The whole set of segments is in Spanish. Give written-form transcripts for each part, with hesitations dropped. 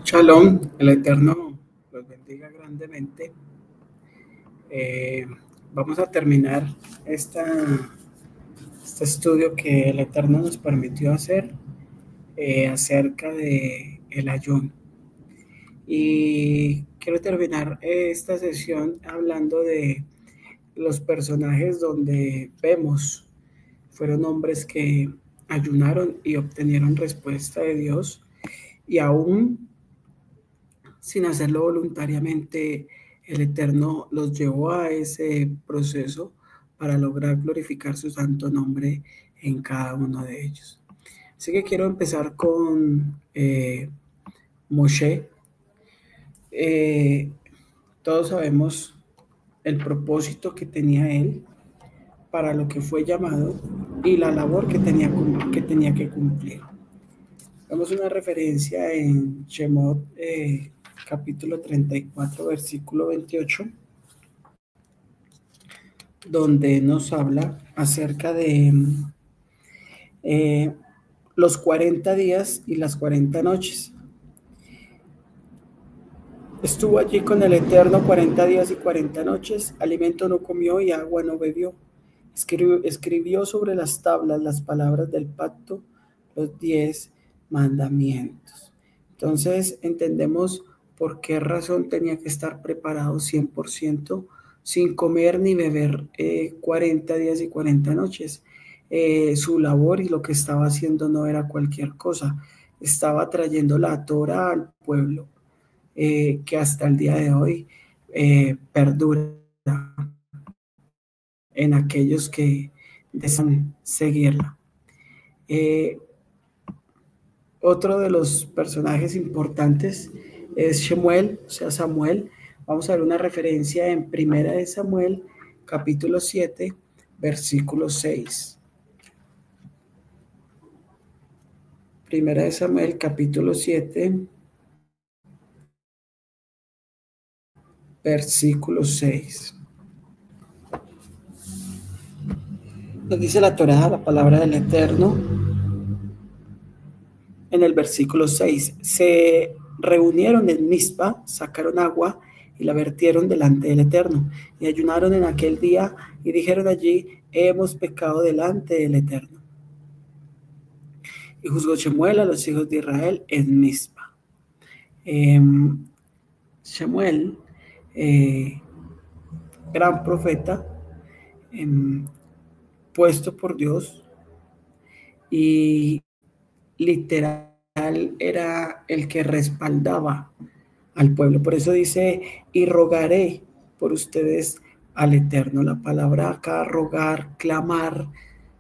Shalom, el Eterno los bendiga grandemente. Vamos a terminar este estudio que el Eterno nos permitió hacer acerca de el ayuno. Y quiero terminar esta sesión hablando de los personajes donde vemos fueron hombres que ayunaron y obtenieron respuesta de Dios, y aún sin hacerlo voluntariamente, el Eterno los llevó a ese proceso para lograr glorificar su santo nombre en cada uno de ellos. Así que quiero empezar con Moshe. Todos sabemos el propósito que tenía él, para lo que fue llamado y la labor que tenía que cumplir. Vemos una referencia en Shemot capítulo 34, versículo 28, donde nos habla acerca de los 40 días y las 40 noches. Estuvo allí con el Eterno 40 días y 40 noches, alimento no comió y agua no bebió. Escribió sobre las tablas las palabras del pacto, los 10 mandamientos. Entonces entendemos por qué razón tenía que estar preparado 100%, sin comer ni beber 40 días y 40 noches. Su labor y lo que estaba haciendo no era cualquier cosa. Estaba trayendo la Torah al pueblo, que hasta el día de hoy perdura en aquellos que desean seguirla. Otro de los personajes importantes es Shemuel, o sea, Samuel. Vamos a ver una referencia en Primera de Samuel, capítulo 7, versículo 6. Primera de Samuel, capítulo 7, versículo 6. Nos dice la Torá, la palabra del Eterno, en el versículo 6. Se reunieron en Mizpa, sacaron agua y la vertieron delante del Eterno, y ayunaron en aquel día y dijeron allí: hemos pecado delante del Eterno. Y juzgó Shemuel a los hijos de Israel en Mizpa. Shemuel, gran profeta, puesto por Dios, y literal era el que respaldaba al pueblo. Por eso dice: y rogaré por ustedes al Eterno. La palabra acá, rogar, clamar,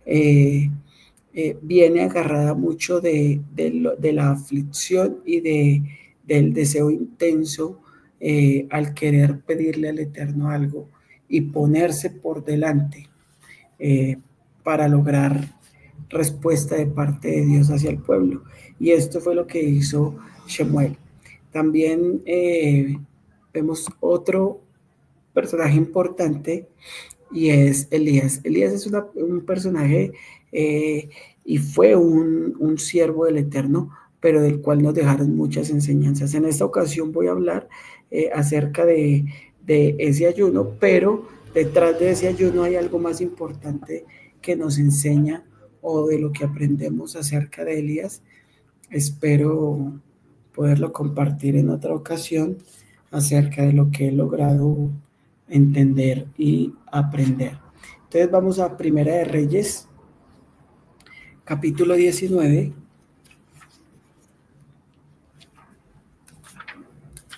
viene agarrada mucho de la aflicción y del deseo intenso al querer pedirle al Eterno algo y ponerse por delante para lograr respuesta de parte de Dios hacia el pueblo. Y esto fue lo que hizo Shemuel. También vemos otro personaje importante, y es Elías. Elías es un personaje y fue un siervo del Eterno, pero del cual nos dejaron muchas enseñanzas. En esta ocasión voy a hablar acerca de ese ayuno, pero detrás de ese ayuno hay algo más importante que nos enseña, o de lo que aprendemos acerca de Elías. Espero poderlo compartir en otra ocasión acerca de lo que he logrado entender y aprender. Entonces vamos a Primera de Reyes, capítulo 19.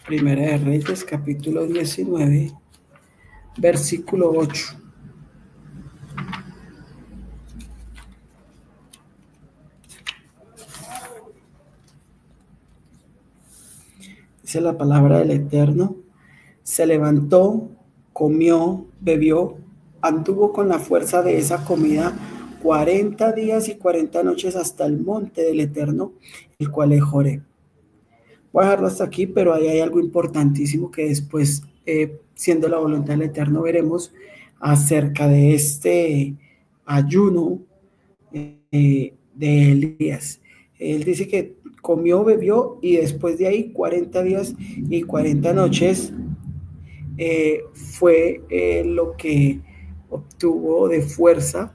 Primera de Reyes, capítulo 19, versículo 8. Dice la palabra del Eterno: se levantó, comió, bebió anduvo con la fuerza de esa comida 40 días y 40 noches hasta el monte del Eterno, el cual es Joreb. Voy a dejarlo hasta aquí, pero ahí hay algo importantísimo que después, siendo la voluntad del Eterno, veremos acerca de este ayuno de Elías. Él dice que comió, bebió y después de ahí 40 días y 40 noches fue lo que obtuvo de fuerza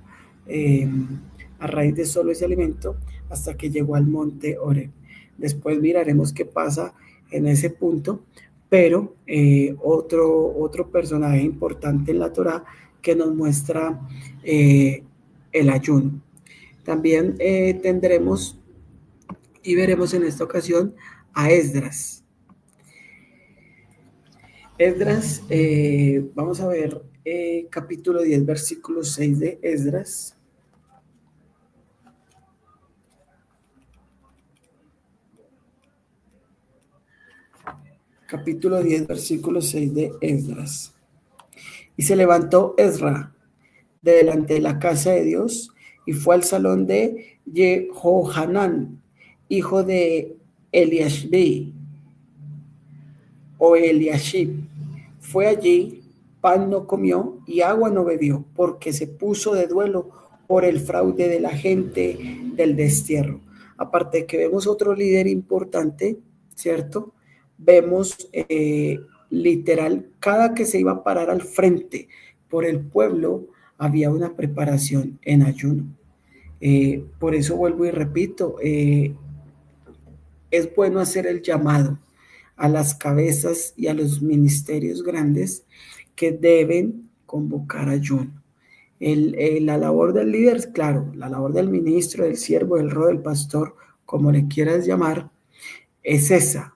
a raíz de solo ese alimento hasta que llegó al monte Oreb. Después miraremos qué pasa en ese punto, pero otro personaje importante en la Torá que nos muestra el ayuno. También tendremos y veremos en esta ocasión a Esdras. Esdras, vamos a ver capítulo 10, versículo 6 de Esdras. Capítulo 10, versículo 6 de Esdras. Y se levantó Ezra de delante de la casa de Dios y fue al salón de Jehohanán, hijo de Eliashib, o Eliashib. Fue allí, pan no comió y agua no bebió, porque se puso de duelo por el fraude de la gente del destierro. Aparte de que vemos otro líder importante, ¿cierto? Vemos literal, cada que se iba a parar al frente por el pueblo, había una preparación en ayuno. Por eso vuelvo y repito, es bueno hacer el llamado a las cabezas y a los ministerios grandes que deben convocar ayuno. La labor del líder, claro, la labor del ministro, del siervo, del rey, del pastor, como le quieras llamar, es esa.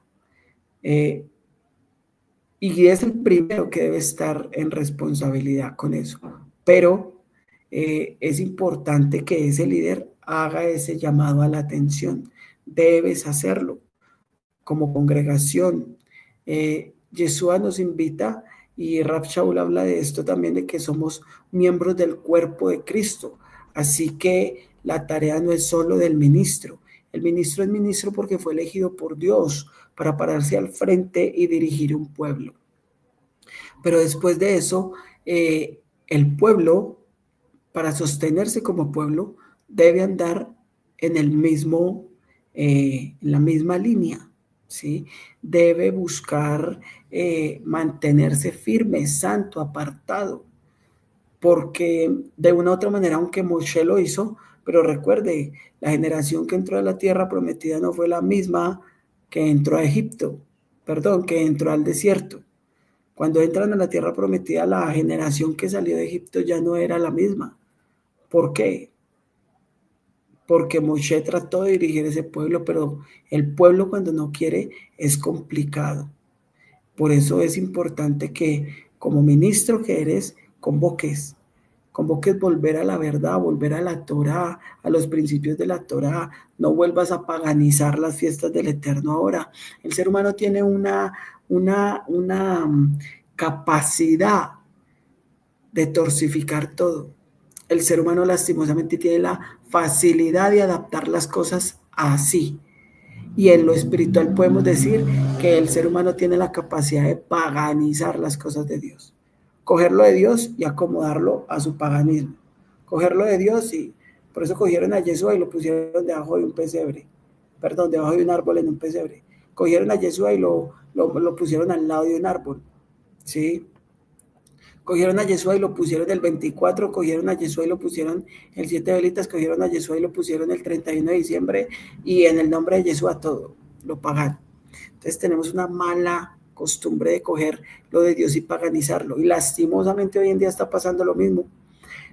Y es el primero que debe estar en responsabilidad con eso. Pero es importante que ese líder haga ese llamado a la atención. Debes hacerlo como congregación. Yeshua nos invita y Rab Shaul habla de esto también, de que somos miembros del cuerpo de Cristo. Así que la tarea no es solo del ministro. El ministro es ministro porque fue elegido por Dios para pararse al frente y dirigir un pueblo. Pero después de eso, el pueblo, para sostenerse como pueblo, debe andar en la misma línea, ¿sí? Debe buscar mantenerse firme, santo, apartado, porque de una u otra manera, aunque Moshe lo hizo, pero recuerde, la generación que entró a la tierra prometida no fue la misma que entró a Egipto, perdón, que entró al desierto. Cuando entran a la tierra prometida, la generación que salió de Egipto ya no era la misma. ¿Por qué? Porque Moshe trató de dirigir ese pueblo, pero el pueblo cuando no quiere es complicado. Por eso es importante que como ministro que eres, convoques volver a la verdad, volver a la Torá, a los principios de la Torá. No vuelvas a paganizar las fiestas del Eterno ahora. El ser humano tiene una capacidad de torcificar todo. El ser humano lastimosamente tiene la facilidad de adaptar las cosas así. Y en lo espiritual podemos decir que el ser humano tiene la capacidad de paganizar las cosas de Dios. Cogerlo de Dios y acomodarlo a su paganismo. Cogerlo de Dios y por eso cogieron a Yeshua y lo pusieron debajo de un pesebre. Perdón, debajo de un árbol en un pesebre. Cogieron a Yeshua y lo pusieron al lado de un árbol. ¿Sí? Cogieron a Yeshua y lo pusieron el 24, cogieron a Yeshua y lo pusieron el 7 velitas, cogieron a Yeshua y lo pusieron el 31 de diciembre y en el nombre de Yeshua todo, lo pagaron. Entonces tenemos una mala costumbre de coger lo de Dios y paganizarlo. Y lastimosamente hoy en día está pasando lo mismo.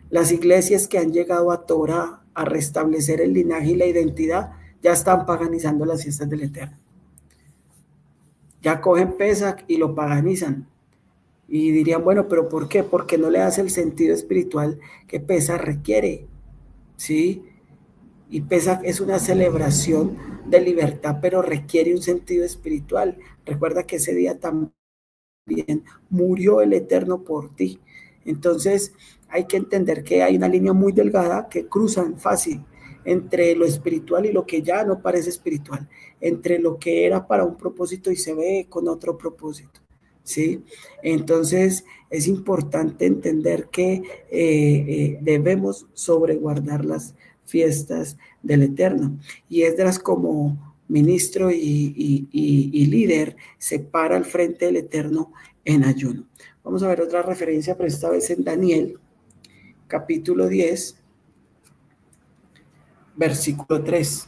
Las iglesias que han llegado a Torah a restablecer el linaje y la identidad ya están paganizando las fiestas del Eterno. Ya cogen Pesach y lo paganizan. Y dirían, bueno, ¿pero por qué? Porque no le das el sentido espiritual que Pesach requiere, ¿sí? Y Pesach es una celebración de libertad, pero requiere un sentido espiritual. Recuerda que ese día también murió el Eterno por ti. Entonces, hay que entender que hay una línea muy delgada que cruzan fácil entre lo espiritual y lo que ya no parece espiritual, entre lo que era para un propósito y se ve con otro propósito, ¿sí? Entonces es importante entender que debemos sobreguardar las fiestas del Eterno. Y Esdras, como ministro y líder, se para al frente del Eterno en ayuno. Vamos a ver otra referencia, pero esta vez en Daniel, capítulo 10, versículo 3.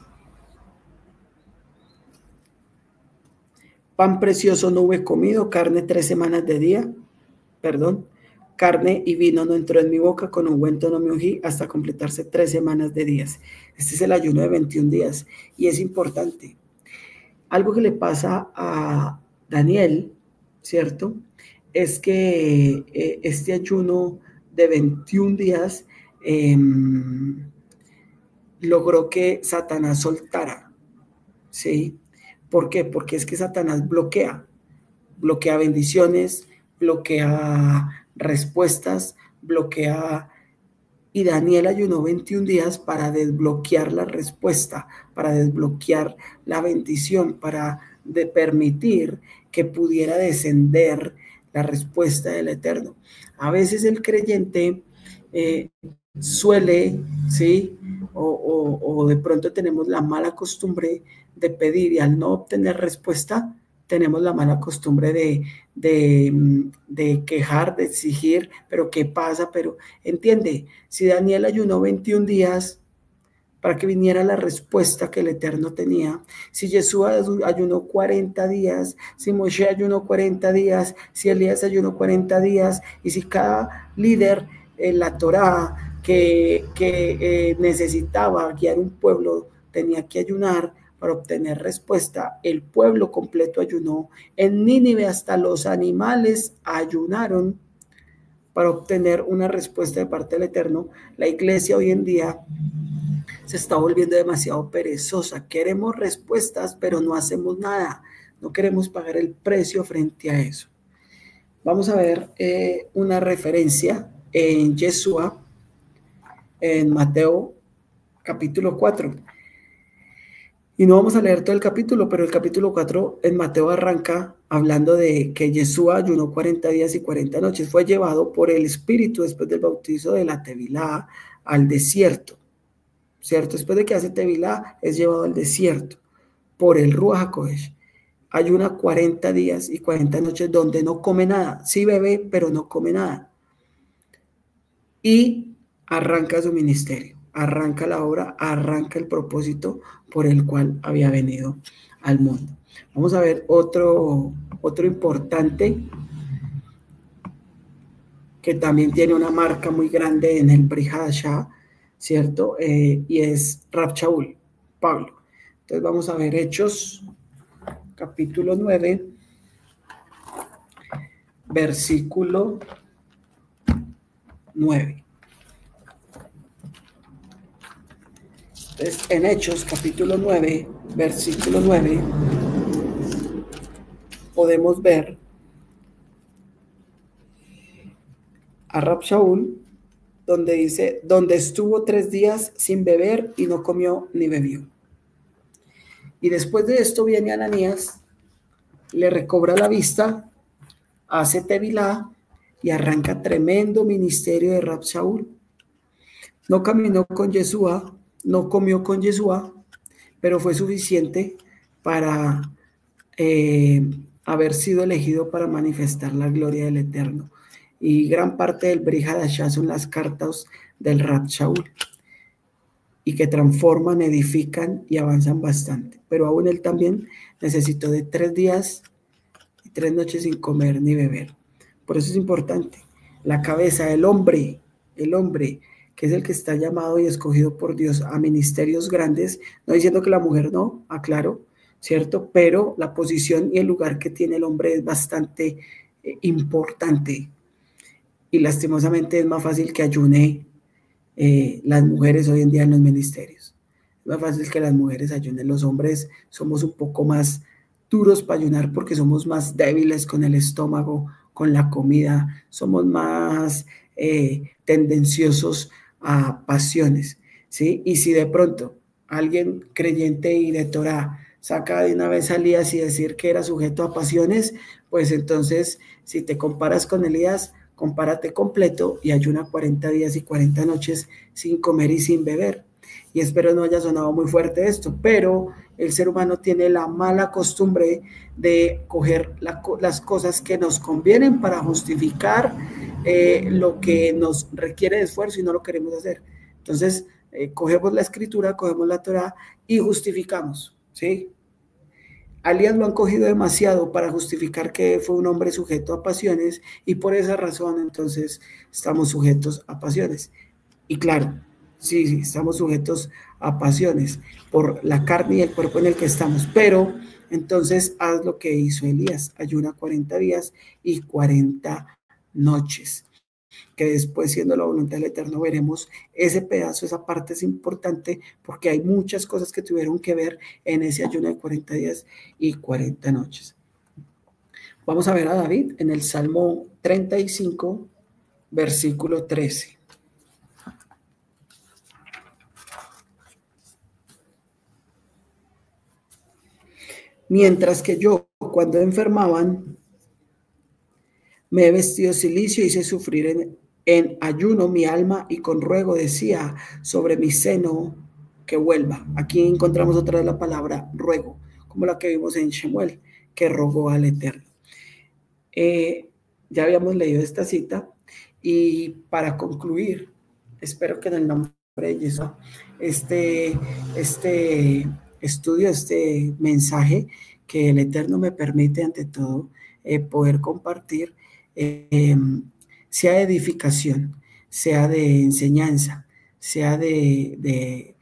Pan precioso no hube comido, carne 3 semanas de día, carne y vino no entró en mi boca, con ungüento no me ungí, hasta completarse 3 semanas de días. Este es el ayuno de 21 días y es importante. Algo que le pasa a Daniel, ¿cierto? Es que este ayuno de 21 días logró que Satanás soltara, ¿sí? ¿Por qué? Porque es que Satanás bloquea bendiciones, bloquea respuestas, bloquea... Y Daniel ayunó 21 días para desbloquear la respuesta, para desbloquear la bendición, para permitir que pudiera descender la respuesta del Eterno. A veces el creyente suele, ¿sí? O de pronto tenemos la mala costumbre de pedir y al no obtener respuesta, tenemos la mala costumbre de quejar, de exigir, pero ¿qué pasa? Pero entiende, si Daniel ayunó 21 días para que viniera la respuesta que el Eterno tenía, si Jesús ayunó 40 días, si Moshe ayunó 40 días, si Elías ayunó 40 días, y si cada líder en la Torá que necesitaba guiar un pueblo tenía que ayunar para obtener respuesta, el pueblo completo ayunó. En Nínive hasta los animales ayunaron para obtener una respuesta de parte del Eterno. La iglesia hoy en día se está volviendo demasiado perezosa. Queremos respuestas, pero no hacemos nada. No queremos pagar el precio frente a eso. Vamos a ver una referencia en Yeshua, en Mateo capítulo 4. Y no vamos a leer todo el capítulo, pero el capítulo 4 en Mateo arranca hablando de que Yeshua ayunó 40 días y 40 noches. Fue llevado por el Espíritu después del bautizo de la Tevilá al desierto, ¿cierto? Después de que hace Tevilá es llevado al desierto por el Ruach HaKodesh. Ayuna 40 días y 40 noches donde no come nada. Sí bebe, pero no come nada. Y arranca su ministerio, arranca la obra, arranca el propósito por el cual había venido al mundo. Vamos a ver otro importante que también tiene una marca muy grande en el Brit Hadashah, ¿cierto? Y es Rab Shaul, Pablo. Entonces vamos a ver Hechos, capítulo 9, versículo 9. Entonces, en Hechos, capítulo 9, versículo 9, podemos ver a Rab Shaul, donde dice, donde estuvo 3 días sin beber y no comió ni bebió. Y después de esto viene Ananías, le recobra la vista, hace Tevilá y arranca tremendo ministerio de Rab Shaul. No caminó con Yeshua, no comió con Yeshua, pero fue suficiente para haber sido elegido para manifestar la gloria del Eterno. Y gran parte del Brit Hadashah son las cartas del Rab Shaul, y que transforman, edifican y avanzan bastante. Pero aún él también necesitó de 3 días y 3 noches sin comer ni beber. Por eso es importante. La cabeza, el hombre, que es el que está llamado y escogido por Dios a ministerios grandes, no diciendo que la mujer no, aclaro, ¿cierto? Pero la posición y el lugar que tiene el hombre es bastante importante. Y lastimosamente es más fácil que ayune las mujeres hoy en día en los ministerios. Es más fácil que las mujeres ayunen. Los hombres somos un poco más duros para ayunar porque somos más débiles con el estómago, con la comida, somos más tendenciosos a pasiones, ¿sí? Y si de pronto alguien creyente y de Torah saca de una vez a Elías y decir que era sujeto a pasiones, pues entonces si te comparas con Elías, compárate completo y ayuna 40 días y 40 noches sin comer y sin beber. Y espero no haya sonado muy fuerte esto, pero el ser humano tiene la mala costumbre de coger las cosas que nos convienen para justificar lo que nos requiere de esfuerzo y no lo queremos hacer. Entonces, cogemos la escritura, cogemos la Torah y justificamos, ¿sí? A Elías lo han cogido demasiado para justificar que fue un hombre sujeto a pasiones y por esa razón entonces estamos sujetos a pasiones. Y claro, sí, estamos sujetos a pasiones por la carne y el cuerpo en el que estamos, pero entonces haz lo que hizo Elías, ayuna 40 días y 40 noches, que después, siendo la voluntad del Eterno, veremos ese pedazo, esa parte es importante porque hay muchas cosas que tuvieron que ver en ese ayuno de 40 días y 40 noches. Vamos a ver a David en el Salmo 35, versículo 13. Mientras que yo, cuando enfermaban, me he vestido silicio y hice sufrir en ayuno mi alma y con ruego decía sobre mi seno que vuelva. Aquí encontramos otra vez la palabra ruego, como la que vimos en Shemuel, que rogó al Eterno. Ya habíamos leído esta cita y para concluir, espero que en el nombre de Jesús, este estudio, este mensaje que el Eterno me permite ante todo poder compartir, sea de edificación, sea de enseñanza, sea de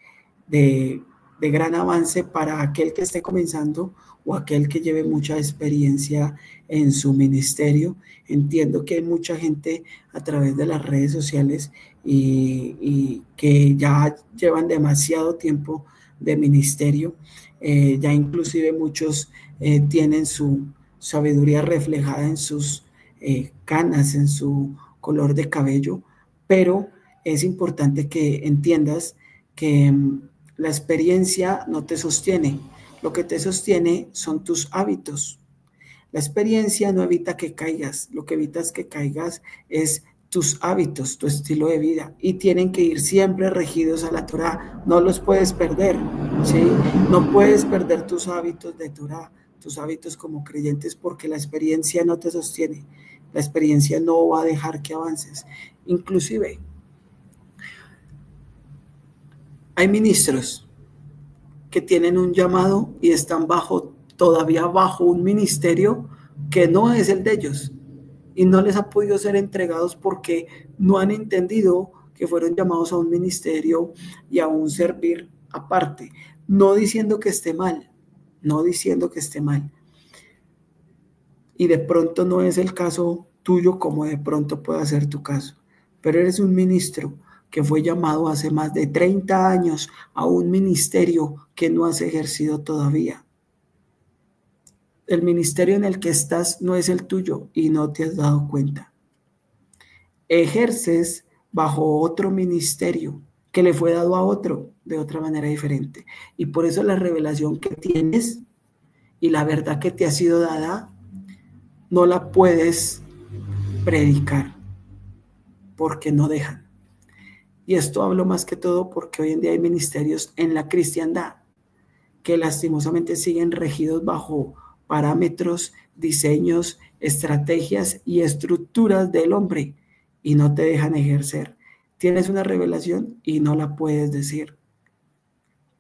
gran avance para aquel que esté comenzando o aquel que lleve mucha experiencia en su ministerio. Entiendo que hay mucha gente a través de las redes sociales y que ya llevan demasiado tiempo de ministerio, ya inclusive muchos tienen su sabiduría reflejada en sus canas, en su color de cabello, pero es importante que entiendas que la experiencia no te sostiene, lo que te sostiene son tus hábitos. La experiencia no evita que caigas, lo que evitas que caigas es tus hábitos, tu estilo de vida, y tienen que ir siempre regidos a la Torah, no los puedes perder, ¿sí? No puedes perder tus hábitos de Torah, tus hábitos como creyentes, porque la experiencia no te sostiene, la experiencia no va a dejar que avances. Inclusive, hay ministros que tienen un llamado y están todavía bajo un ministerio que no es el de ellos y no les ha podido ser entregados porque no han entendido que fueron llamados a un ministerio y a un servir aparte, no diciendo que esté mal, no diciendo que esté mal. Y de pronto no es el caso tuyo como de pronto pueda ser tu caso, pero eres un ministro que fue llamado hace más de 30 años a un ministerio que no has ejercido todavía. El ministerio en el que estás no es el tuyo y no te has dado cuenta. Ejerces bajo otro ministerio que le fue dado a otro de otra manera diferente. Y por eso la revelación que tienes y la verdad que te ha sido dada no la puedes predicar porque no dejan. Y esto hablo más que todo porque hoy en día hay ministerios en la cristiandad que lastimosamente siguen regidos bajo parámetros, diseños, estrategias y estructuras del hombre y no te dejan ejercer. Tienes una revelación y no la puedes decir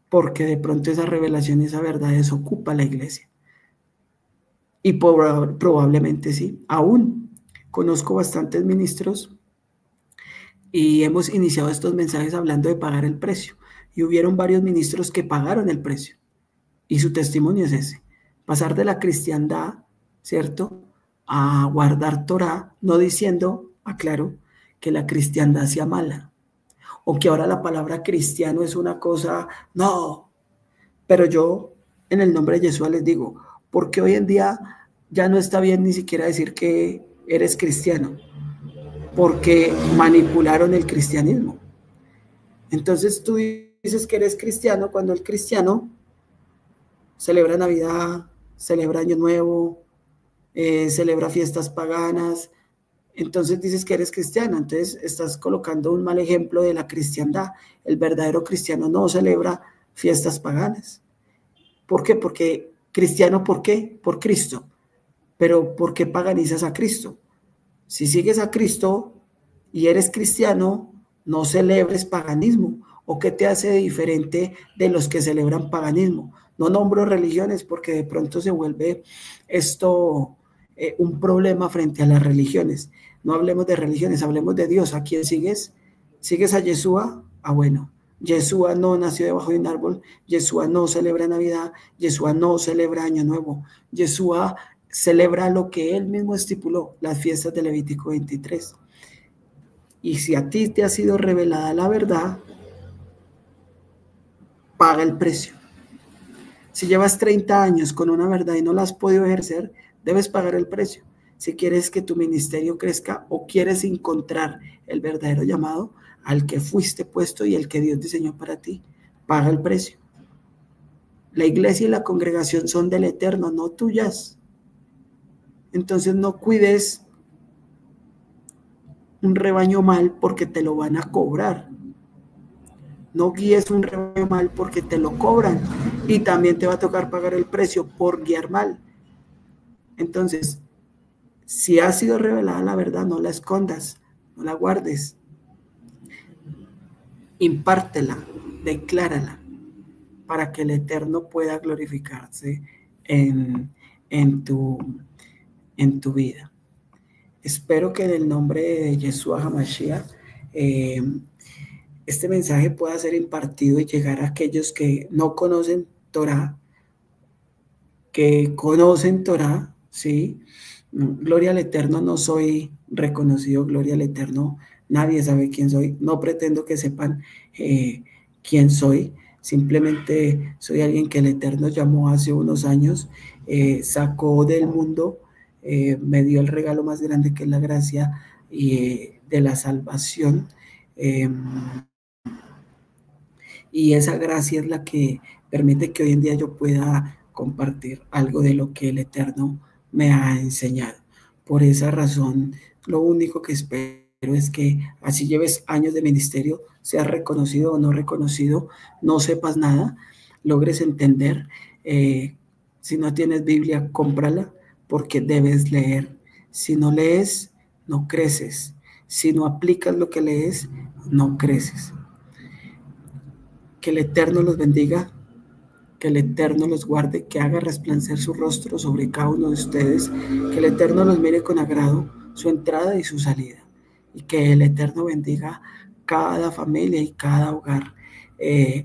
porque de pronto esa revelación y esa verdad desocupa la iglesia. Y probablemente sí. Aún conozco bastantes ministros y hemos iniciado estos mensajes hablando de pagar el precio. Y hubieron varios ministros que pagaron el precio. Y su testimonio es ese. Pasar de la cristiandad, ¿cierto?, a guardar Torah, no diciendo, aclaro, que la cristiandad sea mala. O que ahora la palabra cristiano es una cosa, no. Pero yo, en el nombre de Jesús, les digo, porque hoy en día ya no está bien ni siquiera decir que eres cristiano. porque manipularon el cristianismo. Entonces tú dices que eres cristiano cuando el cristiano celebra Navidad, celebra Año Nuevo, celebra fiestas paganas. Entonces dices que eres cristiano, entonces estás colocando un mal ejemplo de la cristiandad. El verdadero cristiano no celebra fiestas paganas. ¿Por qué? Porque cristiano, ¿por qué? Por Cristo. Pero ¿por qué paganizas a Cristo? Si sigues a Cristo y eres cristiano, no celebres paganismo. ¿O qué te hace diferente de los que celebran paganismo? No nombro religiones porque de pronto se vuelve esto un problema frente a las religiones. No hablemos de religiones, hablemos de Dios. ¿A quién sigues? ¿Sigues a Yeshua? Ah, bueno. Yeshua no nació debajo de un árbol, Yeshua no celebra Navidad, Yeshua no celebra Año Nuevo, Yeshua celebra lo que él mismo estipuló, las fiestas de Levítico 23. Y si a ti te ha sido revelada la verdad, paga el precio. Si llevas 30 años con una verdad y no la has podido ejercer, debes pagar el precio. Si quieres que tu ministerio crezca o quieres encontrar el verdadero llamado al que fuiste puesto y el que Dios diseñó para ti, paga el precio. La iglesia y la congregación son del Eterno, no tuyas. Entonces no cuides un rebaño mal porque te lo van a cobrar. No guíes un rebaño mal porque te lo cobran y también te va a tocar pagar el precio por guiar mal. Entonces, si ha sido revelada la verdad, no la escondas, no la guardes. Impártela, declárala, para que el Eterno pueda glorificarse en tu vida. Espero que en el nombre de Yeshua HaMashiach este mensaje pueda ser impartido y llegar a aquellos que no conocen Torah, que conocen Torah, ¿sí? Gloria al Eterno, no soy reconocido, gloria al Eterno, nadie sabe quién soy, no pretendo que sepan quién soy, simplemente soy alguien que el Eterno llamó hace unos años, sacó del mundo, me dio el regalo más grande que es la gracia de la salvación, y esa gracia es la que permite que hoy en día yo pueda compartir algo de lo que el Eterno me ha enseñado. Por esa razón, lo único que espero es que así lleves años de ministerio, seas reconocido o no reconocido, no sepas nada, logres entender. Si no tienes Biblia, cómprala porque debes leer. Si no lees, no creces. Si no aplicas lo que lees, no creces. Que el Eterno los bendiga, que el Eterno los guarde, que haga resplandecer su rostro sobre cada uno de ustedes, que el Eterno los mire con agrado, su entrada y su salida, y que el Eterno bendiga cada familia y cada hogar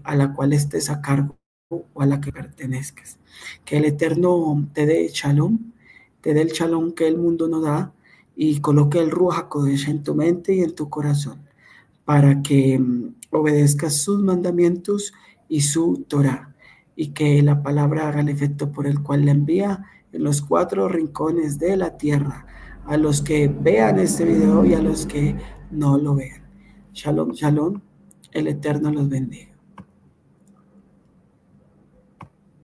a la cual estés a cargo o a la que pertenezcas. Que el Eterno te dé shalom, te dé el shalom que el mundo no da, y coloque el Ruach HaKodesh en tu mente y en tu corazón, para que obedezcas sus mandamientos y su Torah, y que la palabra haga el efecto por el cual la envía en los 4 rincones de la tierra, a los que vean este video y a los que no lo vean. Shalom, shalom, el Eterno los bendiga.